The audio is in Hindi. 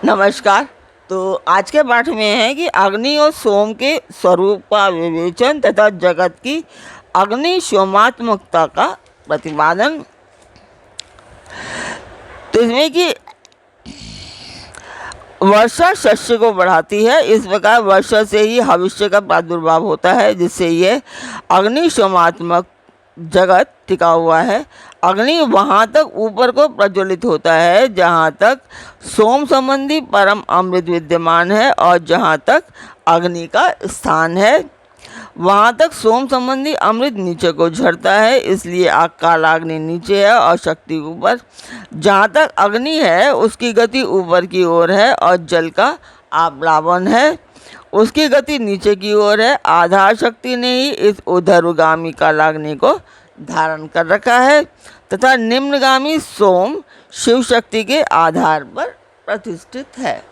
नमस्कार। तो आज के पाठ में है कि अग्नि और सोम के स्वरूप का विवेचन तथा जगत की अग्नि सोमात्मकता का प्रतिपादन। तो इसमें कि वर्षा शस्य को बढ़ाती है, इस प्रकार वर्षा से ही भविष्य का प्रादुर्भाव होता है, जिससे ये अग्नि सोमात्मक जगत टिका हुआ है। अग्नि वहाँ तक ऊपर को प्रज्वलित होता है जहाँ तक सोम संबंधी परम अमृत विद्यमान है, और जहाँ तक अग्नि का स्थान है वहाँ तक सोम संबंधी अमृत नीचे को झरता है। इसलिए आग कालाग्नि नीचे है और शक्ति ऊपर। जहाँ तक अग्नि है उसकी गति ऊपर की ओर है, और जल का आप्लावन है उसकी गति नीचे की ओर है। आधार शक्ति ने ही इस ऊर्ध्वगामी कालाग्नि को धारण कर रखा है, तथा निम्नगामी सोम शिव शक्ति के आधार पर प्रतिष्ठित है।